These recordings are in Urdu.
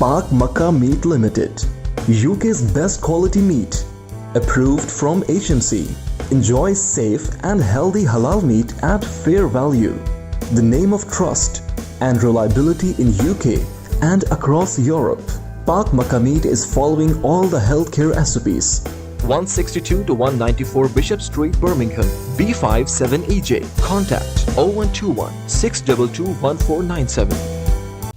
Pak Makkah Meat Limited, UK's best quality meat, approved from HMC. Enjoy safe and healthy halal meat at fair value. The name of trust and reliability in UK and across Europe. Pak Makkah Meat is following all the healthcare SOPs. 162 to 194 Bishop Street, Birmingham, B57EJ. Contact 0121 622 1497.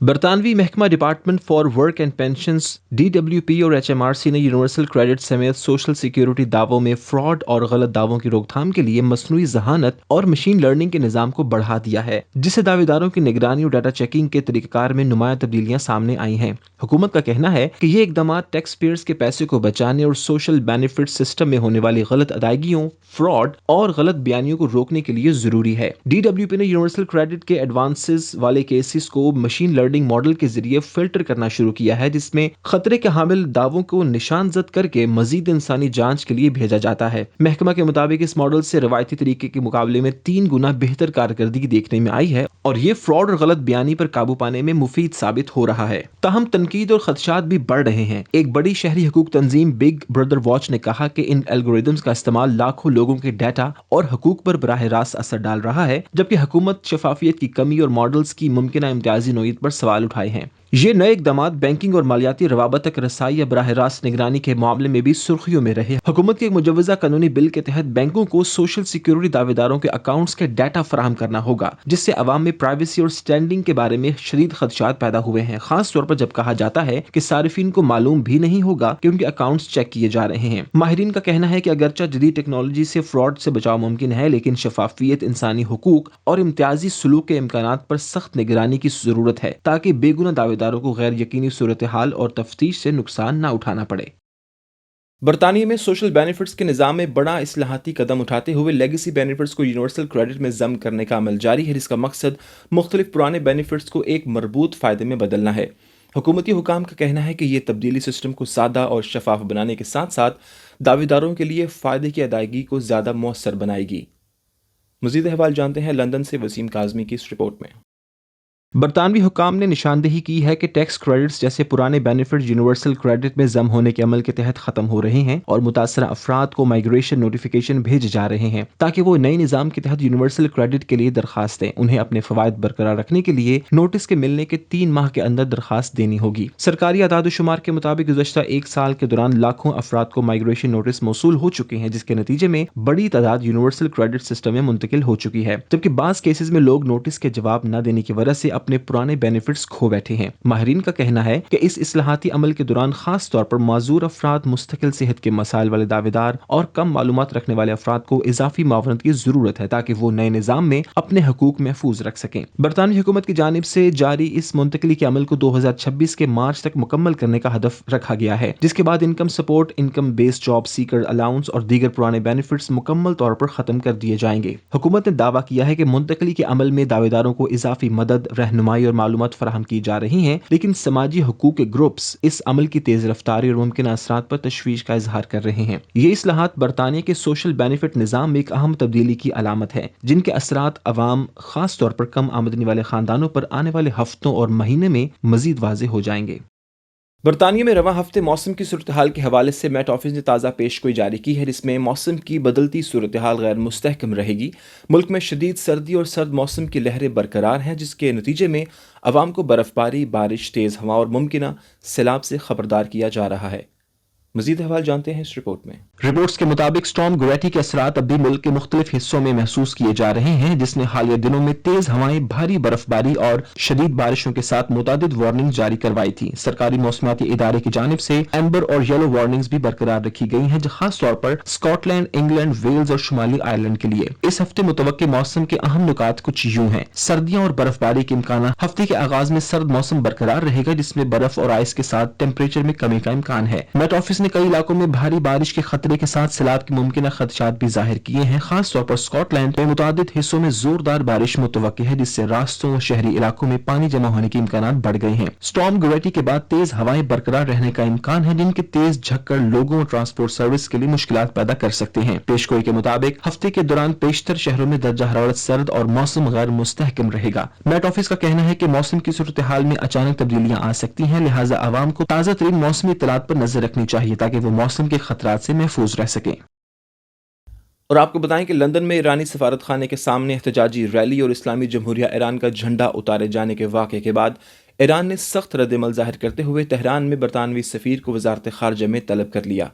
برطانوی محکمہ department for work and pensions DWP اور HMRC نے یونیورسل کریڈٹ سمیت سوشل سیکیورٹی دعووں میں فراڈ اور غلط دعووں کی روک تھام کے لیے مصنوعی ذہانت اور مشین لرننگ کے نظام کو بڑھا دیا ہے، جس سے دعوے داروں کی نگرانی اور ڈیٹا چیکنگ کے طریقہ کار میں نمایاں تبدیلیاں سامنے آئی ہیں۔ حکومت کا کہنا ہے کہ یہ اقدامات ٹیکس پیئرز کے پیسے کو بچانے اور سوشل بینیفٹ سسٹم میں ہونے والی غلط ادائیگیوں، فراڈ اور غلط بیانیوں کو روکنے کے لیے ضروری ہے۔ DWP نے یونیورسل کریڈٹ کے ایڈوانسز والے کیسز کو مشین لرننگ ماڈل کے ذریعے فلٹر کرنا شروع کیا ہے، جس میں خطرے کے حامل دعووں کو نشان زد کر کے مزید انسانی جانچ کے لیے بھیجا جاتا ہے۔ محکمہ کے مطابق اس ماڈل سے روایتی طریقے کے مقابلے میں 3 گنا بہتر کارکردگی دیکھنے میں آئی ہے اور یہ فراڈ اور غلط بیانی پر قابو پانے میں مفید ثابت ہو رہا ہے۔ تاہم تنقید اور خدشات بھی بڑھ رہے ہیں۔ ایک بڑی شہری حقوق تنظیم بگ بردر واچ نے کہا کہ ان الگوریدمز کا استعمال لاکھوں لوگوں کے ڈیٹا اور حقوق پر براہ راست اثر ڈال رہا ہے، جبکہ حکومت شفافیت کی کمی اور ماڈلز کی ممکنہ امتیازی نوعیت پر سوال اٹھائے ہیں۔ یہ نئے اقدامات بینکنگ اور مالیاتی روابط تک رسائی یا براہ راست نگرانی کے معاملے میں بھی سرخیوں میں رہے۔ حکومت کے ایک مجوزہ قانونی بل کے تحت بینکوں کو سوشل سیکیورٹی دعوے داروں کے اکاؤنٹس کے ڈیٹا فراہم کرنا ہوگا، جس سے عوام میں پرائیویسی اور سٹینڈنگ کے بارے میں شدید خدشات پیدا ہوئے ہیں، خاص طور پر جب کہا جاتا ہے کہ صارفین کو معلوم بھی نہیں ہوگا کہ ان کے اکاؤنٹس چیک کیے جا رہے ہیں۔ ماہرین کا کہنا ہے کہ اگرچہ جدید ٹیکنالوجی سے فراڈ سے بچاؤ ممکن ہے، لیکن شفافیت، انسانی حقوق اور امتیازی سلوک کے امکانات پر سخت نگرانی کی ضرورت ہے تاکہ بے گناہ دعوے داروں کو غیر یقینی صورتحال اور تفتیش سے نقصان نہ اٹھانا پڑے۔ برطانیہ میں سوشل بینیفٹس کے نظام میں بڑا اصلاحاتی قدم اٹھاتے ہوئے لیگیسی بینیفٹس کو یونیورسل کریڈٹ میں ضم کرنے کا عمل جاری ہے، جس کا مقصد مختلف پرانے بینیفٹس کو ایک مربوط فائدے میں بدلنا ہے۔ حکومتی حکام کا کہنا ہے کہ یہ تبدیلی سسٹم کو سادہ اور شفاف بنانے کے ساتھ ساتھ دعوے داروں کے لیے فائدے کی ادائیگی کو زیادہ مؤثر بنائے گی۔ مزید احوال جانتے ہیں لندن سے وسیم کاظمی کی اس رپورٹ میں۔ برطانوی حکام نے نشاندہی کی ہے کہ ٹیکس کریڈٹس جیسے پرانے بینیفٹ یونیورسل کریڈٹ میں ضم ہونے کے عمل کے تحت ختم ہو رہے ہیں اور متاثرہ افراد کو مائیگریشن نوٹیفیکیشن بھیجے جا رہے ہیں تاکہ وہ نئے نظام کے تحت یونیورسل کریڈٹ کے لیے درخواست دیں۔ انہیں اپنے فوائد برقرار رکھنے کے لیے نوٹس کے ملنے کے 3 ماہ کے اندر درخواست دینی ہوگی۔ سرکاری اعداد و شمار کے مطابق گزشتہ 1 سال کے دوران لاکھوں افراد کو مائیگریشن نوٹس موصول ہو چکے ہیں، جس کے نتیجے میں بڑی تعداد یونیورسل کریڈٹ سسٹم میں منتقل ہو چکی ہے، جبکہ بعض کیسز میں لوگ نوٹس کے جواب نہ دینے کی وجہ سے اپنے پرانے بینیفٹس کھو بیٹھے ہیں۔ ماہرین کا کہنا ہے کہ اس اصلاحاتی عمل کے دوران خاص طور پر معذور افراد، مستقل صحت کے مسائل والے دعوے دار اور کم معلومات رکھنے والے افراد کو اضافی معاونت کی ضرورت ہے تاکہ وہ نئے نظام میں اپنے حقوق محفوظ رکھ سکیں۔ برطانوی حکومت کی جانب سے جاری اس منتقلی کے عمل کو 2026 کے مارچ تک مکمل کرنے کا ہدف رکھا گیا ہے، جس کے بعد انکم سپورٹ، انکم بیس جاب سیکر الاؤنس اور دیگر پرانے بینیفٹس مکمل طور پر ختم کر دیے جائیں گے۔ حکومت نے دعویٰ کیا ہے کہ منتقلی کے عمل میں دعوے داروں کو اضافی مدد، رہنمائی اور معلومات فراہم کی جا رہی ہیں، لیکن سماجی حقوق کے گروپس اس عمل کی تیز رفتاری اور ممکنہ اثرات پر تشویش کا اظہار کر رہے ہیں۔ یہ اصلاحات برطانیہ کے سوشل بینیفٹ نظام میں ایک اہم تبدیلی کی علامت ہے، جن کے اثرات عوام، خاص طور پر کم آمدنی والے خاندانوں پر آنے والے ہفتوں اور مہینے میں مزید واضح ہو جائیں گے۔ برطانیہ میں رواں ہفتے موسم کی صورتحال کے حوالے سے میٹ آفس نے تازہ پیشگوئی جاری کی ہے، جس میں موسم کی بدلتی صورتحال غیر مستحکم رہے گی۔ ملک میں شدید سردی اور سرد موسم کی لہریں برقرار ہیں، جس کے نتیجے میں عوام کو برف باری، بارش، تیز ہوا اور ممکنہ سیلاب سے خبردار کیا جا رہا ہے۔ مزید احوال جانتے ہیں اس رپورٹ میں۔ رپورٹس کے مطابق اسٹارم گریٹی کے اثرات اب بھی ملک کے مختلف حصوں میں محسوس کیے جا رہے ہیں، جس نے حالیہ دنوں میں تیز ہوائیں، بھاری برف باری اور شدید بارشوں کے ساتھ متعدد وارننگ جاری کروائی تھی۔ سرکاری موسمیاتی ادارے کی جانب سے ایمبر اور یلو وارننگز بھی برقرار رکھی گئی ہیں، جو خاص طور پر اسکاٹ لینڈ، انگلینڈ، ویلز اور شمالی آئرلینڈ کے لیے۔ اس ہفتے متوقع موسم کے اہم نکات کچھ یوں ہیں: سردیاں اور برف باری کے امکانات۔ ہفتے کے آغاز میں سرد موسم برقرار رہے گا، جس میں برف اور آئس کے ساتھ ٹیمپریچر میں کمی کا امکان ہے۔ میٹ آفس نے کئی علاقوں میں بھاری بارش کے خطرے کے ساتھ سیلاب کے ممکنہ خدشات بھی ظاہر کیے ہیں۔ خاص طور پر اسکاٹ لینڈ میں متعدد حصوں میں زوردار بارش متوقع ہے، جس سے راستوں اور شہری علاقوں میں پانی جمع ہونے کے امکانات بڑھ گئے ہیں۔ اسٹارم گریٹی کے بعد تیز ہوائیں برقرار رہنے کا امکان ہے، جن کے تیز جھکڑ لوگوں اور ٹرانسپورٹ سروس کے لیے مشکلات پیدا کر سکتے ہیں۔ پیشگوئی کے مطابق ہفتے کے دوران بیشتر شہروں میں درجہ حرارت سرد اور موسم غیر مستحکم رہے گا۔ میٹ آفس کا کہنا ہے کہ موسم کی صورتحال میں اچانک تبدیلیاں آ سکتی ہیں، لہٰذا عوام کو تازہ ترین موسمی اطلاعات پر نظر رکھنی چاہیے تاکہ وہ موسم کے خطرات سے محفوظ رہ سکیں۔ اور آپ کو بتائیں کہ لندن میں ایرانی سفارت خانے کے سامنے احتجاجی ریلی اور اسلامی جمہوریہ ایران کا جھنڈا اتارے جانے کے واقعے کے بعد ایران نے سخت رد عمل ظاہر کرتے ہوئے تہران میں برطانوی سفیر کو وزارت خارجہ میں طلب کر لیا۔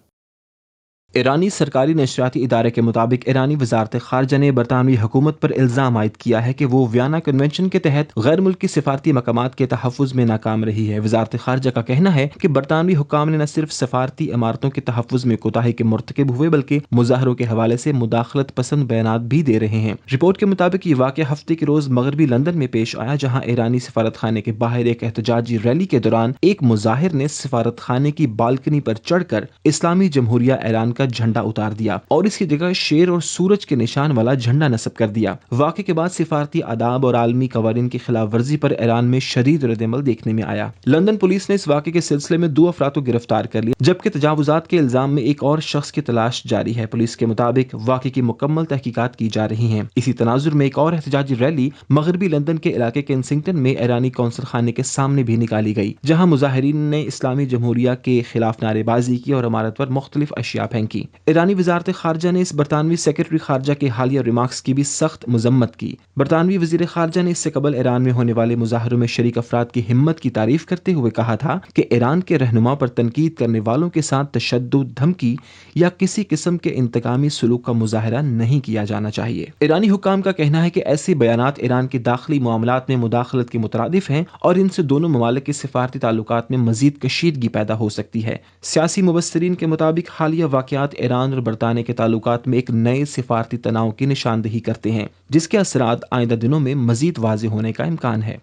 ایرانی سرکاری نشریاتی ادارے کے مطابق ایرانی وزارت خارجہ نے برطانوی حکومت پر الزام عائد کیا ہے کہ وہ ویانا کنونشن کے تحت غیر ملکی سفارتی مقامات کے تحفظ میں ناکام رہی ہے۔ وزارت خارجہ کا کہنا ہے کہ برطانوی حکام نے نہ صرف سفارتی عمارتوں کے تحفظ میں کوتاہی کے مرتکب ہوئے بلکہ مظاہروں کے حوالے سے مداخلت پسند بیانات بھی دے رہے ہیں۔ رپورٹ کے مطابق یہ واقعہ ہفتے کے روز مغربی لندن میں پیش آیا، جہاں ایرانی سفارت خانے کے باہر ایک احتجاجی ریلی کے دوران ایک مظاہر نے سفارت خانے کی بالکنی پر چڑھ کر اسلامی جمہوریہ ایران کا جھنڈا اتار دیا اور اس کی جگہ شیر اور سورج کے نشان والا جھنڈا نصب کر دیا۔ واقعے کے بعد سفارتی آداب اور عالمی قوانین کی خلاف ورزی پر ایران میں شدید ردعمل دیکھنے میں آیا۔ لندن پولیس نے اس واقعے کے سلسلے میں 2 افراد کو گرفتار کر لیا، جبکہ تجاوزات کے الزام میں ایک اور شخص کی تلاش جاری ہے۔ پولیس کے مطابق واقعے کی مکمل تحقیقات کی جا رہی ہیں۔ اسی تناظر میں ایک اور احتجاجی ریلی مغربی لندن کے علاقے کینسنگٹن میں ایرانی قونصل خانے کے سامنے بھی نکالی گئی، جہاں مظاہرین نے اسلامی جمہوریہ کے خلاف نعرے بازی کی اور عمارت پر مختلف اشیاء پھینکی۔ ایرانی وزارت خارجہ نے اس برطانوی سیکرٹری خارجہ کے حالیہ ریمارکس کی بھی سخت مذمت کی۔ برطانوی وزیر خارجہ نے اس سے قبل ایران میں ہونے والے مظاہروں میں شریک افراد کی ہمت کی تعریف کرتے ہوئے کہا تھا کہ ایران کے رہنما پر تنقید کرنے والوں کے ساتھ تشدد، دھمکی یا کسی قسم کے انتقامی سلوک کا مظاہرہ نہیں کیا جانا چاہیے۔ ایرانی حکام کا کہنا ہے کہ ایسے بیانات ایران کے داخلی معاملات میں مداخلت کے مترادف ہیں اور ان سے دونوں ممالک کے سفارتی تعلقات میں مزید کشیدگی پیدا ہو سکتی ہے۔ سیاسی مبصرین کے مطابق حالیہ واقعات ایران اور برطانیہ کے تعلقات میں ایک نئے سفارتی تناؤ کی نشاندہی کرتے ہیں، جس کے اثرات آئندہ دنوں میں مزید واضح ہونے کا امکان ہے۔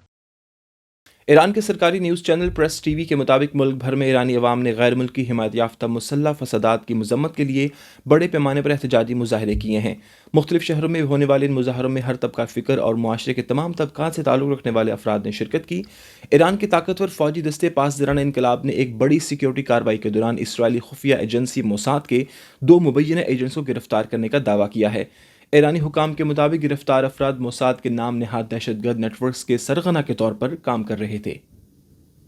ایران کے سرکاری news channel press T V کے مطابق ملک بھر میں ایرانی عوام نے غیر ملکی حمایت یافتہ مسلح فسادات کی مذمت کے لیے بڑے پیمانے پر احتجاجی مظاہرے کیے ہیں۔ مختلف شہروں میں ہونے والے ان مظاہروں میں ہر طبقہ فکر اور معاشرے کے تمام طبقات سے تعلق رکھنے والے افراد نے شرکت کی۔ ایران کے طاقتور فوجی دستے پاسدارانہ انقلاب نے ایک بڑی سیکیورٹی کارروائی کے دوران اسرائیلی خفیہ ایجنسی موساد کے 2 مبینہ ایجنٹس کو گرفتار کرنے کا دعویٰ کیا ہے۔ ایرانی حکام کے مطابق گرفتار افراد موساد کے نام نہاد دہشت گرد نیٹ ورکس کے سرغنہ کے طور پر کام کر رہے تھے۔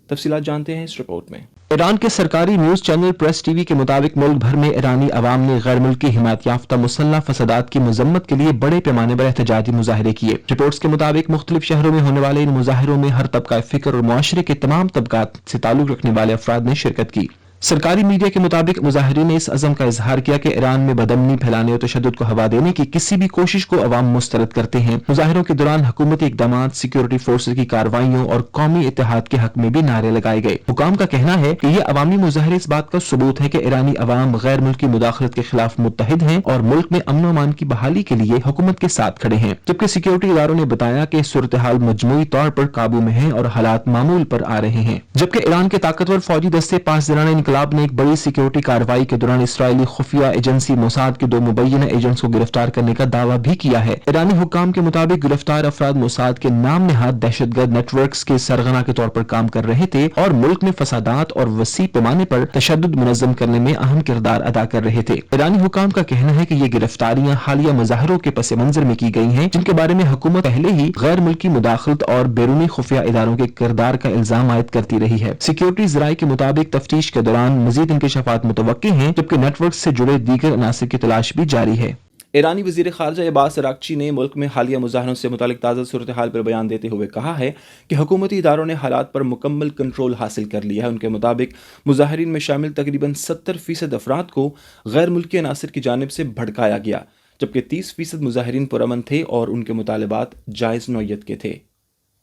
تفصیلات جانتے ہیں اس رپورٹ میں۔ ایران کے سرکاری news channel press T V کے مطابق ملک بھر میں ایرانی عوام نے غیر ملکی حمایت یافتہ مسلح فسادات کی مذمت کے لیے بڑے پیمانے پر احتجاجی مظاہرے کیے۔ رپورٹس کے مطابق مختلف شہروں میں ہونے والے ان مظاہروں میں ہر طبقہ فکر اور معاشرے کے تمام طبقات سے تعلق رکھنے والے افراد نے شرکت کی۔ سرکاری میڈیا کے مطابق مظاہرین نے اس عزم کا اظہار کیا کہ ایران میں بدامنی پھیلانے اور تشدد کو ہوا دینے کی کسی بھی کوشش کو عوام مسترد کرتے ہیں۔ مظاہروں کے دوران حکومتی اقدامات، سیکیورٹی فورسز کی کارروائیوں اور قومی اتحاد کے حق میں بھی نعرے لگائے گئے۔ حکام کا کہنا ہے کہ یہ عوامی مظاہرے اس بات کا ثبوت ہے کہ ایرانی عوام غیر ملکی مداخلت کے خلاف متحد ہیں اور ملک میں امن و امان کی بحالی کے لیے حکومت کے ساتھ کھڑے ہیں، جبکہ سیکیورٹی اداروں نے بتایا کہ صورتحال مجموعی طور پر قابو میں ہے اور حالات معمول پر آ رہے ہیں۔ جبکہ ایران کے طاقتور فوجی دستے پاسدارانہ انقلاب نے ایک بڑی سیکیورٹی کارروائی کے دوران اسرائیلی خفیہ ایجنسی موساد کے 2 مبینہ ایجنٹس کو گرفتار کرنے کا دعویٰ بھی کیا ہے۔ ایرانی حکام کے مطابق گرفتار افراد موساد کے نام نہاد دہشت گرد نیٹ ورکس کے سرغنہ کے طور پر کام کر رہے تھے اور ملک میں فسادات اور وسیع پیمانے پر تشدد منظم کرنے میں اہم کردار ادا کر رہے تھے۔ ایرانی حکام کا کہنا ہے کہ یہ گرفتاریاں حالیہ مظاہروں کے پس منظر میں کی گئی ہیں، جن کے بارے میں حکومت پہلے ہی غیر ملکی مداخلت اور بیرونی خفیہ اداروں کے کردار کا الزام عائد کرتی رہی ہے۔ سیکیورٹی ذرائع کے مطابق تفتیش کے دوران مزید انکشافات متوقع ہیں، جبکہ نیٹ ورک سے جڑے دیگر عناصر کی تلاش بھی جاری ہے۔ ایرانی وزیر خارجہ عباس اراغچی نے ملک میں حالیہ مظاہروں سے متعلق تازہ صورتحال پر بیان دیتے ہوئے کہا ہے کہ حکومتی اداروں نے حالات پر مکمل کنٹرول حاصل کر لیا ہے۔ ان کے مطابق مظاہرین میں شامل تقریباً 70% افراد کو غیر ملکی عناصر کی جانب سے بھڑکایا گیا، جبکہ 30% مظاہرین پرامن تھے اور ان کے مطالبات جائز نوعیت کے تھے۔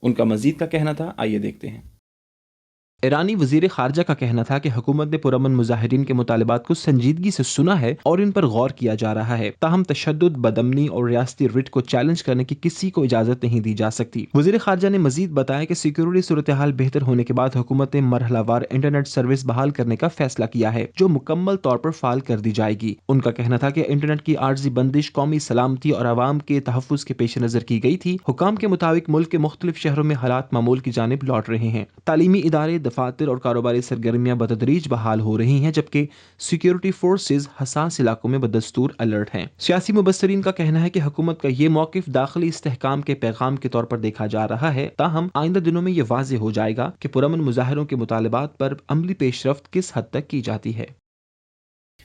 ان کا مزید کا کہنا تھا، آئیے دیکھتے ہیں۔ ایرانی وزیر خارجہ کا کہنا تھا کہ حکومت نے پرامن مظاہرین کے مطالبات کو سنجیدگی سے سنا ہے اور ان پر غور کیا جا رہا ہے، تاہم تشدد، بدامنی اور ریاستی رٹ کو چیلنج کرنے کی کسی کو اجازت نہیں دی جا سکتی۔ وزیر خارجہ نے مزید بتایا کہ سیکیورٹی صورتحال بہتر ہونے کے بعد حکومت نے مرحلہ وار انٹرنیٹ سروس بحال کرنے کا فیصلہ کیا ہے، جو مکمل طور پر فعال کر دی جائے گی۔ ان کا کہنا تھا کہ انٹرنیٹ کی عارضی بندش قومی سلامتی اور عوام کے تحفظ کے پیش نظر کی گئی تھی۔ حکام کے مطابق ملک کے مختلف شہروں میں حالات معمول کی جانب لوٹ رہے ہیں۔ تعلیمی ادارے، دفاتر اور کاروباری سرگرمیاں بتدریج بحال ہو رہی ہیں، جبکہ سیکیورٹی فورسز حساس علاقوں میں بدستور الرٹ ہیں۔ سیاسی مبصرین کا کہنا ہے کہ حکومت کا یہ موقف داخلی استحکام کے پیغام کے طور پر دیکھا جا رہا ہے، تاہم آئندہ دنوں میں یہ واضح ہو جائے گا کہ پرامن مظاہروں کے مطالبات پر عملی پیش رفت کس حد تک کی جاتی ہے۔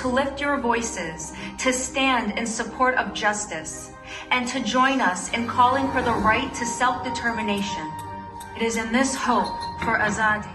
to lift your voices, to stand in support of justice, and to join us in calling for the right to self-determination. It is in this hope for Azadi.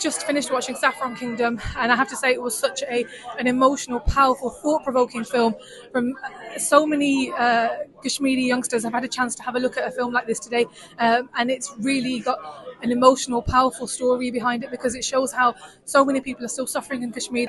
Just finished watching Saffron Kingdom, and I have to say it was such an emotional, powerful, thought-provoking film from so many Kashmiri youngsters. I've had a chance to have a look at a film like this today, and it's really got an emotional, powerful story behind it because it shows how so many people are still suffering in Kashmir.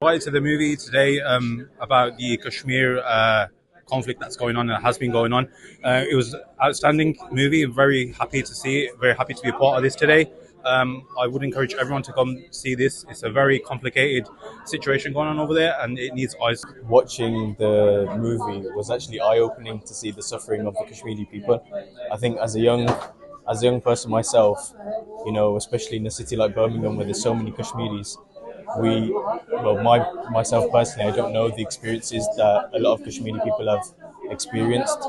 To the movie today about the Kashmir conflict that's going on and has been going on. It was an outstanding movie. I'm very happy to see it, very happy to be a part of this today. I would encourage everyone to come see this. It's a very complicated situation going on over there and it needs eyes. Watching the movie was actually eye-opening to see the suffering of the Kashmiri people. I think as a young person myself, you know, especially in a city like Birmingham where there's so many Kashmiris. Myself personally, I don't know the experiences that a lot of Kashmiri people have experienced.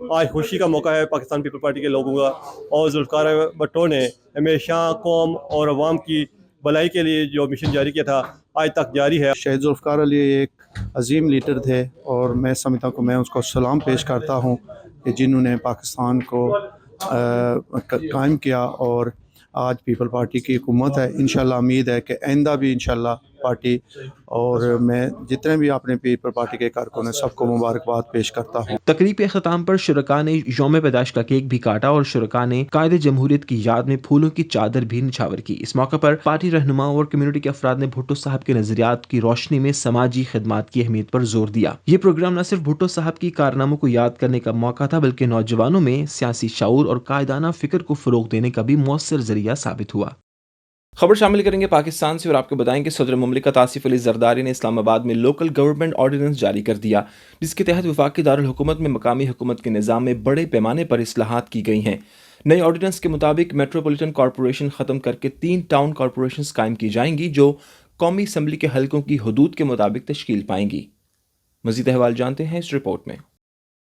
آج خوشی کا موقع ہے پاکستان پیپل پارٹی کے لوگوں کا، اور ذوالفقار بھٹو نے ہمیشہ قوم اور عوام کی بھلائی کے لیے جو مشن جاری کیا تھا آج تک جاری ہے۔ شہید ذوالفقار علی ایک عظیم لیڈر تھے، اور میں سمجھتا ہوں کہ میں اس کو سلام پیش کرتا ہوں کہ جنہوں نے پاکستان کو قائم کیا، اور آج پیپل پارٹی کی حکومت ہے۔ انشاءاللہ امید ہے کہ آئندہ بھی انشاءاللہ پارٹی، اور میں جتنے بھی اپنے پیپل پارٹی کے کارکن ہیں سب کو مبارکباد پیش کرتا ہوں۔ تقریب کے اختتام پر شرکاء نے یوم پیدائش کا کیک بھی کاٹا اور شرکاء نے قائد جمہوریت کی یاد میں پھولوں کی چادر بھی نچھاور کی۔ اس موقع پر پارٹی رہنماؤں اور کمیونٹی کے افراد نے بھٹو صاحب کے نظریات کی روشنی میں سماجی خدمات کی اہمیت پر زور دیا۔ یہ پروگرام نہ صرف بھٹو صاحب کی کارناموں کو یاد کرنے کا موقع تھا، بلکہ نوجوانوں میں سیاسی شعور اور قائدانہ فکر کو فروغ دینے کا بھی مؤثر ذریعہ ثابت ہوا۔ خبر شامل کریں گے پاکستان سے، اور آپ کو بتائیں کہ صدر مملکت آصف علی زرداری نے اسلام آباد میں لوکل گورنمنٹ آرڈیننس جاری کر دیا، جس کے تحت وفاقی دارالحکومت میں مقامی حکومت کے نظام میں بڑے پیمانے پر اصلاحات کی گئی ہیں۔ نئے آرڈیننس کے مطابق میٹروپولیٹن کارپوریشن ختم کر کے 3 ٹاؤن کارپوریشنز قائم کی جائیں گی، جو قومی اسمبلی کے حلقوں کی حدود کے مطابق تشکیل پائیں گی۔ مزید احوال جانتے ہیں اس رپورٹ میں۔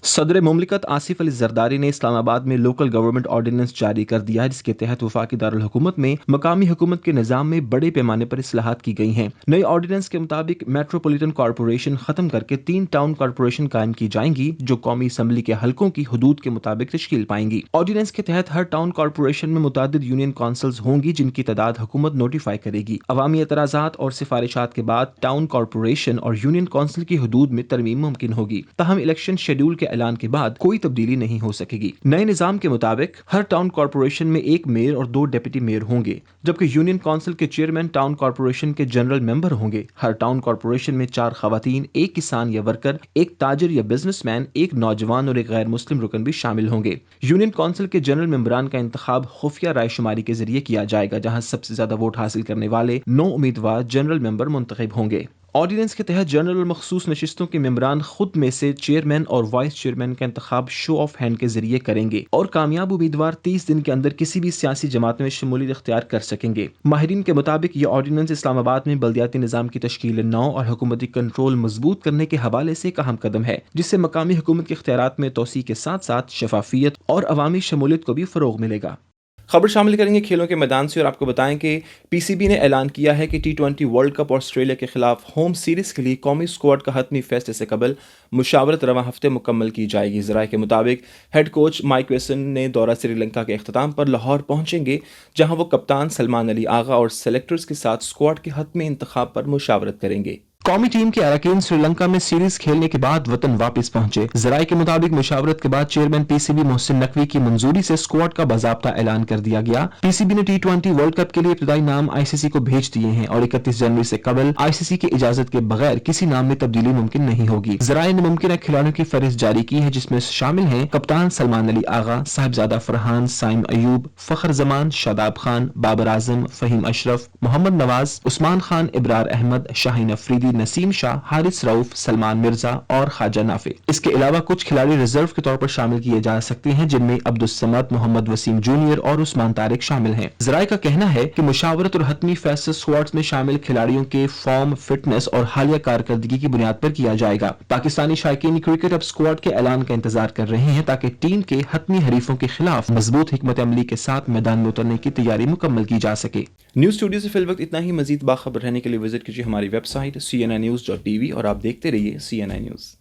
صدر مملکت آصف علی زرداری نے اسلام آباد میں لوکل گورنمنٹ آرڈیننس جاری کر دیا ہے، جس کے تحت وفاقی دارالحکومت میں مقامی حکومت کے نظام میں بڑے پیمانے پر اصلاحات کی گئی ہیں۔ نئے آرڈیننس کے مطابق میٹروپولیٹن کارپوریشن ختم کر کے 3 ٹاؤن کارپوریشن قائم کی جائیں گی، جو قومی اسمبلی کے حلقوں کی حدود کے مطابق تشکیل پائیں گی۔ آرڈیننس کے تحت ہر ٹاؤن کارپوریشن میں متعدد یونین کونسلز ہوں گی، جن کی تعداد حکومت نوٹیفائی کرے گی۔ عوامی اعتراضات اور سفارشات کے بعد ٹاؤن کارپوریشن اور یونین کونسل کی حدود میں ترمیم ممکن ہوگی، تاہم الیکشن شیڈول کے اعلان کے بعد کوئی تبدیلی نہیں ہو سکے گی۔ نئے نظام کے مطابق ہر ٹاؤن کارپوریشن میں 1 میئر اور 2 ڈپٹی میئر ہوں گے، جبکہ یونین کونسل کے چیئرمین ٹاؤن کارپوریشن کے جنرل ممبر ہوں گے۔ ہر ٹاؤن کارپوریشن میں 4 خواتین، 1 کسان یا ورکر، 1 تاجر یا بزنس مین، 1 نوجوان اور 1 غیر مسلم رکن بھی شامل ہوں گے۔ یونین کونسل کے جنرل ممبران کا انتخاب خفیہ رائے شماری کے ذریعے کیا جائے گا، جہاں سب سے زیادہ ووٹ حاصل کرنے والے 9 امیدوار جنرل ممبر منتخب ہوں گے۔ آرڈیننس کے تحت جنرل اور مخصوص نشستوں کے ممبران خود میں سے چیئرمین اور وائس چیئرمین کا انتخاب شو آف ہینڈ کے ذریعے کریں گے، اور کامیاب امیدوار 30 دن کے اندر کسی بھی سیاسی جماعت میں شمولیت اختیار کر سکیں گے۔ ماہرین کے مطابق یہ آرڈیننس اسلام آباد میں بلدیاتی نظام کی تشکیل نو اور حکومتی کنٹرول مضبوط کرنے کے حوالے سے ایک اہم قدم ہے، جس سے مقامی حکومت کے اختیارات میں توسیع کے ساتھ ساتھ شفافیت اور عوامی شمولیت کو بھی فروغ ملے گا۔ خبر شامل کریں گے کھیلوں کے میدان سے، اور آپ کو بتائیں کہ پی سی بی نے اعلان کیا ہے کہ T20 ورلڈ کپ آسٹریلیا کے خلاف ہوم سیریز کے لیے قومی اسکواڈ کا حتمی فیصلے سے قبل مشاورت رواں ہفتے مکمل کی جائے گی۔ ذرائع کے مطابق ہیڈ کوچ مائک ویسن نے دورہ سری لنکا کے اختتام پر لاہور پہنچیں گے، جہاں وہ کپتان سلمان علی آغا اور سلیکٹرز کے ساتھ اسکواڈ کے حتمی انتخاب پر مشاورت کریں گے۔ قومی ٹیم کے اراکین سری لنکا میں سیریز کھیلنے کے بعد وطن واپس پہنچے۔ ذرائع کے مطابق مشاورت کے بعد chairman P C B Mohsin Naqvi کی منظوری سے اسکواڈ کا باضابطہ اعلان کر دیا گیا۔ پی سی بی نے T20 ورلڈ کپ کے لیے ابتدائی نام آئی سی سی کو بھیج دیے ہیں، اور 31 جنوری سے قبل آئی سی سی کی اجازت کے بغیر کسی نام میں تبدیلی ممکن نہیں ہوگی۔ ذرائع نے ممکنہ کھلاڑیوں کی فہرست جاری کی ہے، جس میں شامل ہیں کپتان سلمان علی آغا، صاحبزادہ فرحان، سائم ایوب، فخر زمان، شاداب خان، بابر اعظم، فہیم اشرف، محمد نواز، عثمان خان، ابرار احمد، شاہین افریدی، نسیم شاہ، حارث رؤوف، سلمان مرزا اور خواجہ نافع۔ اس کے علاوہ کچھ کھلاڑی ریزرو کے طور پر شامل کیے جا سکتے ہیں، جن میں عبدالصمد، محمد وسیم جونیئر اور عثمان طارق شامل ہیں۔ ذرائع کا کہنا ہے کہ مشاورت اور حتمی فیصلہ اسکواڈز میں شامل کھلاڑیوں کے فارم، فٹنس اور حالیہ کارکردگی کی بنیاد پر کیا جائے گا۔ پاکستانی شائقین کرکٹ اب اسکواڈ کے اعلان کا انتظار کر رہے ہیں، تاکہ ٹیم کے حتمی حریفوں کے خلاف مضبوط حکمت عملی کے ساتھ میدان میں اترنے کی تیاری مکمل کی جا سکے۔ نیوز اسٹوڈیو سے فی الوقت اتنا ہی۔ مزید باخبر رہنے کے لیے وزٹ کیجیے ہماری ویب سائٹ cnninews.tv، اور آپ دیکھتے رہیے CNN نیوز۔